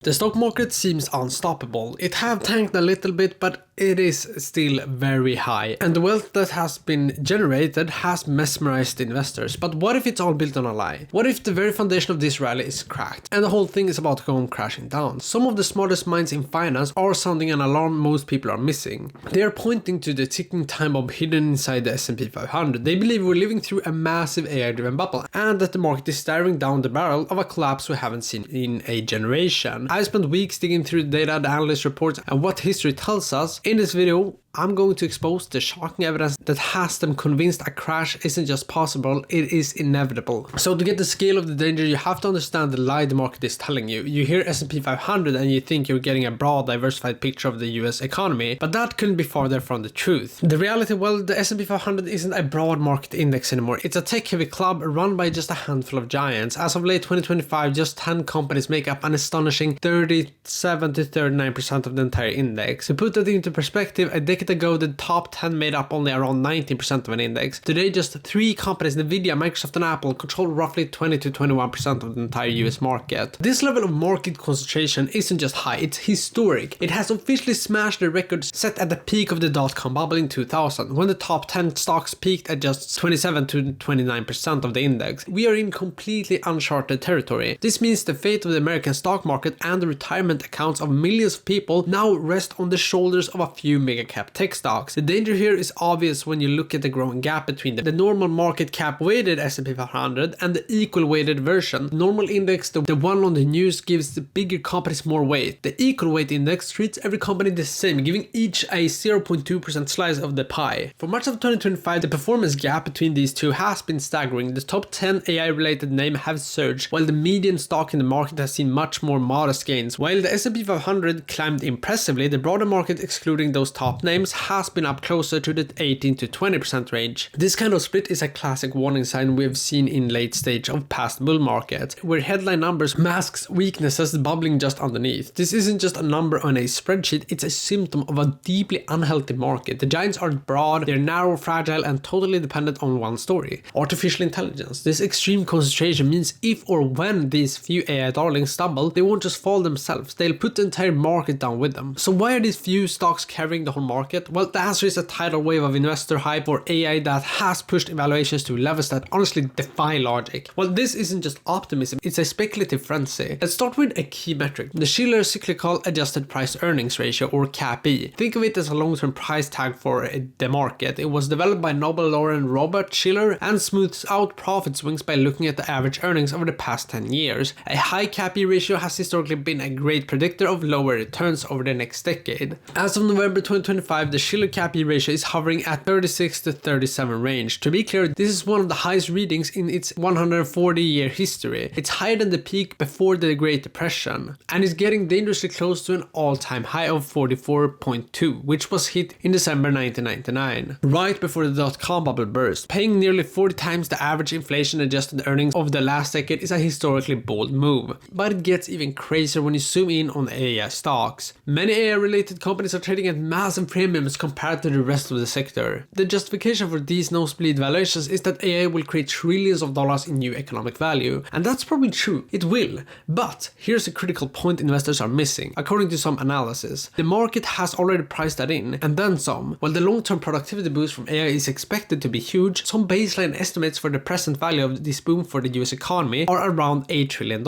The stock market seems unstoppable. It have tanked a little bit, but it is still very high. And the wealth that has been generated has mesmerized investors. But what if it's all built on a lie? What if the very foundation of this rally is cracked and the whole thing is about to go crashing down? Some of the smartest minds in finance are sounding an alarm most people are missing. They are pointing to the ticking time bomb hidden inside the S&P 500. They believe we're living through a massive AI-driven bubble and that the market is staring down the barrel of a collapse we haven't seen in a generation. I spent weeks digging through the data, the analyst reports, and what history tells us. In this video, I'm going to expose the shocking evidence that has them convinced a crash isn't just possible, it is inevitable. So to get the scale of the danger, you have to understand the lie the market is telling you. You hear S&P 500 and you think you're getting a broad, diversified picture of the US economy, but that couldn't be farther from the truth. The reality, well, the S&P 500 isn't a broad market index anymore. It's a tech-heavy club run by just a handful of giants. As of late 2025, just 10 companies make up an astonishing 37 to 39% of the entire index. To put that into perspective, a decade ago, the top 10 made up only around 19% of an index. Today, just 3 companies, Nvidia, Microsoft, and Apple, control roughly 20 to 21% of the entire US market. This level of market concentration isn't just high, it's historic. It has officially smashed the records set at the peak of the dot-com bubble in 2000, when the top 10 stocks peaked at just 27 to 29% of the index. We are in completely uncharted territory. This means the fate of the American stock market and the retirement accounts of millions of people now rest on the shoulders of a few mega-cap tech stocks. The danger here is obvious when you look at the growing gap between the normal market cap weighted S&P 500 and the equal weighted version. The normal index, the one on the news, gives the bigger companies more weight. The equal weight index treats every company the same, giving each a 0.2% slice of the pie. For much of 2025, the performance gap between these two has been staggering. The top 10 AI related names have surged, while the median stock in the market has seen much more modest gains. While the S&P 500 climbed impressively, the broader market, excluding those top names, has been up closer to the 18 to 20% range. This kind of split is a classic warning sign we've seen in late stage of past bull markets, where headline numbers masks weaknesses bubbling just underneath. This isn't just a number on a spreadsheet, it's a symptom of a deeply unhealthy market. The giants aren't broad, they're narrow, fragile, and totally dependent on one story: artificial intelligence. This extreme concentration means if or when these few AI darlings stumble, they won't just fall themselves, they'll put the entire market down with them. So why are these few stocks carrying the whole market? Well, the answer is a tidal wave of investor hype for AI that has pushed evaluations to levels that honestly defy logic. Well, this isn't just optimism, it's a speculative frenzy. Let's start with a key metric: the Shiller Cyclical Adjusted Price Earnings Ratio, or CAPE. Think of it as a long-term price tag for the market. It was developed by Nobel laureate Robert Shiller and smooths out profit swings by looking at the average earnings over the past 10 years. A high CAPE ratio has historically been a great predictor of lower returns over the next decade. As of November 2025, the Shiller CAPE ratio is hovering at 36 to 37 range. To be clear, this is one of the highest readings in its 140-year history. It's higher than the peak before the Great Depression, and is getting dangerously close to an all-time high of 44.2, which was hit in December 1999, right before the dot-com bubble burst. Paying nearly 40 times the average inflation-adjusted earnings of the last decade is a historically bold move, but it gets even crazier when you zoom in on AI stocks. Many AI-related companies are trading at massive premiums compared to the rest of the sector. The justification for these nosebleed valuations is that AI will create trillions of dollars in new economic value, and that's probably true, it will. But here's a critical point investors are missing. According to some analysis, the market has already priced that in, and then some. While the long-term productivity boost from AI is expected to be huge, some baseline estimates for the present value of this boom for the US economy are around $8 trillion,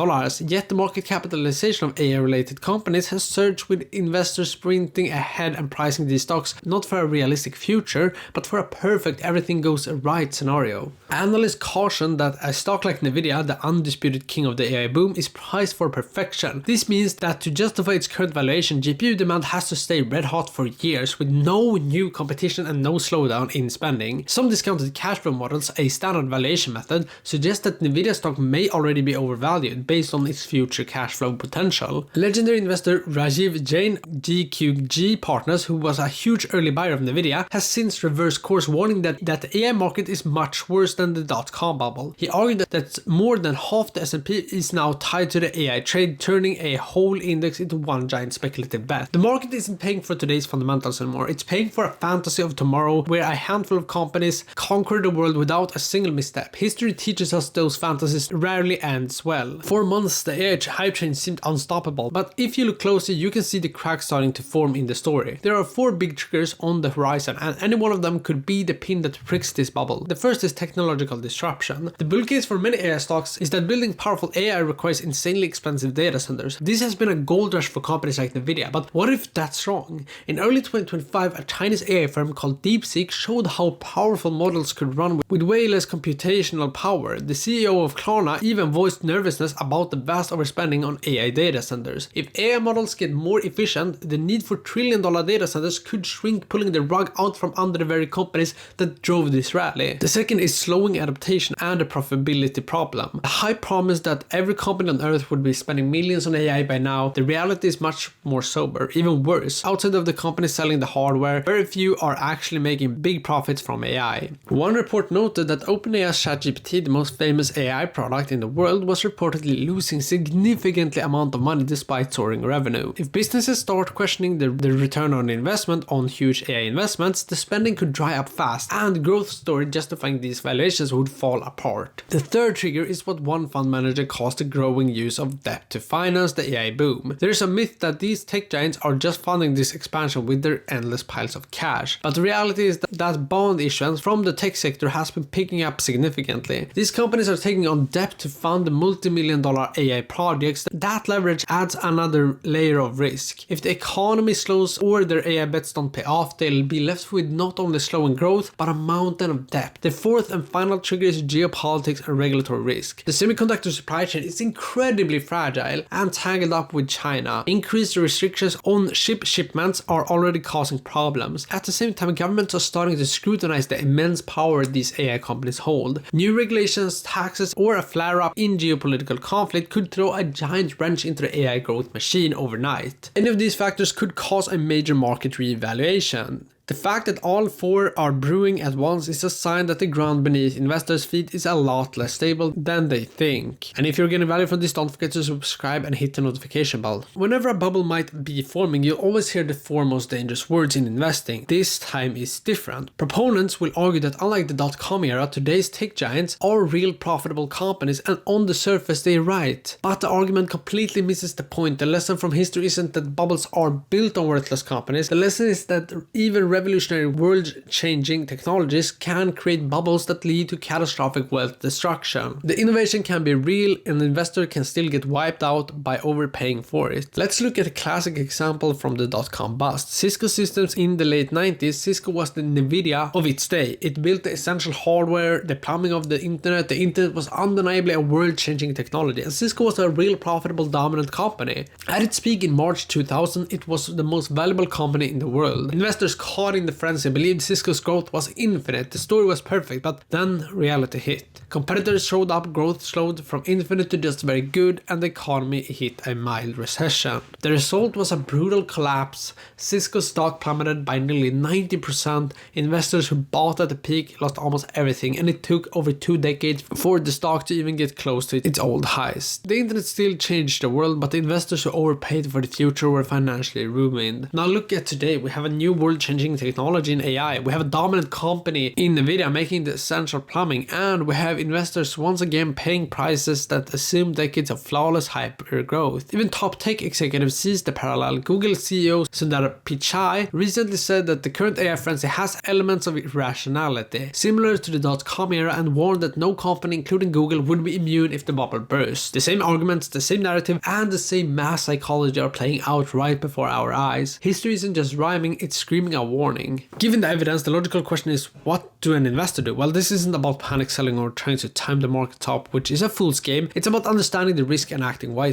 yet the market capitalization of AI-related companies has surged, with investors sprinting ahead and pricing these stocks not for a realistic future, but for a perfect everything goes right scenario. Analysts caution that a stock like Nvidia, the undisputed king of the AI boom, is priced for perfection. This means that to justify its current valuation, GPU demand has to stay red hot for years, with no new competition and no slowdown in spending. Some discounted cash flow models, a standard valuation method, suggest that Nvidia stock may already be overvalued based on its future cash flow potential. Legendary investor Rajiv Jain, GQG Partners, who was a huge early buyer of Nvidia, has since reversed course, warning that the AI market is much worse than the dot-com bubble. He argued that more than half the S&P is now tied to the AI trade, turning a whole index into one giant speculative bet. The market isn't paying for today's fundamentals anymore. It's paying for a fantasy of tomorrow where a handful of companies conquer the world without a single misstep. History teaches us those fantasies rarely ends well. For months, the AI hype train seemed unstoppable, but if you look closely, you can see the cracks starting to form in the story. There are 4 big triggers on the horizon, and any one of them could be the pin that pricks this bubble. The first is technological disruption. The bull case for many AI stocks is that building powerful AI requires insanely expensive data centers. This has been a gold rush for companies like Nvidia, but what if that's wrong? In early 2025, a Chinese AI firm called DeepSeek showed how powerful models could run with way less computational power. The CEO of Klarna even voiced nervousness about the vast overspending on AI data centers. If AI models get more efficient, the need for trillion-dollar data centers could shrink, pulling the rug out from under the very companies that drove this rally. The second is slowing adaptation and the profitability problem. The hype promised that every company on earth would be spending millions on AI by now. The reality is much more sober, even worse. Outside of the companies selling the hardware, very few are actually making big profits from AI. One report noted that OpenAI's ChatGPT, the most famous AI product in the world, was reportedly losing significantly amount of money despite soaring revenue. If businesses start questioning the return on investment on huge AI investments, the spending could dry up fast, and growth story justifying these valuations would fall apart. The third trigger is what one fund manager calls the growing use of debt to finance the AI boom. There is a myth that these tech giants are just funding this expansion with their endless piles of cash, but the reality is that bond issuance from the tech sector has been picking up significantly. These companies are taking on debt to fund the multi-million-dollar AI projects. That leverage adds another layer of risk. If the economy slows or their AI bets don't pay off, they'll be left with not only slowing growth, but a mountain of debt. The fourth and final trigger is geopolitics and regulatory risk. The semiconductor supply chain is incredibly fragile and tangled up with China. Increased restrictions on shipments are already causing problems. At the same time, governments are starting to scrutinize the immense power these AI companies hold. New regulations, taxes, or a flare-up in geopolitical conflict could throw a giant wrench into the AI growth machine overnight. Any of these factors could cause a major market re-evaluation. The fact that all 4 are brewing at once is a sign that the ground beneath investors' feet is a lot less stable than they think. And if you're getting value from this, don't forget to subscribe and hit the notification bell. Whenever a bubble might be forming, you'll always hear the 4 most dangerous words in investing. This time is different. Proponents will argue that unlike the dot-com era, today's tech giants are real profitable companies, and on the surface they're right. But the argument completely misses the point. The lesson from history isn't that bubbles are built on worthless companies. The lesson is that even revolutionary world-changing technologies can create bubbles that lead to catastrophic wealth destruction. The innovation can be real, and the investor can still get wiped out by overpaying for it. Let's look at a classic example from the dot-com bust. Cisco Systems in the late 90s. Cisco was the Nvidia of its day. It built the essential hardware, the plumbing of the internet. The internet was undeniably a world-changing technology, and Cisco was a real profitable dominant company. At its peak in March 2000, it was the most valuable company in the world. Investors caught in the frenzy believed Cisco's growth was infinite. The story was perfect, but then reality hit. Competitors showed up, growth slowed from infinite to just very good, and the economy hit a mild recession. The result was a brutal collapse. Cisco's stock plummeted by nearly 90%. Investors who bought at the peak lost almost everything, and it took over 2 decades for the stock to even get close to its old highs. The internet still changed the world, but the investors who overpaid for the future were financially ruined. Now look at today. We have a new world-changing technology in AI. We have a dominant company in Nvidia making the essential plumbing, and we have investors once again paying prices that assume decades of flawless hyper growth. Even top tech executives sees the parallel. Google CEO Sundar Pichai recently said that the current AI frenzy has elements of irrationality, similar to the dot-com era, and warned that no company, including Google, would be immune if the bubble bursts. The same arguments, the same narrative, and the same mass psychology are playing out right before our eyes. History isn't just rhyming, it's screaming a warning. Given the evidence, the logical question is, what do an investor do? Well, this isn't about panic selling or trying to time the market top, which is a fool's game. It's about understanding the risk and acting wisely.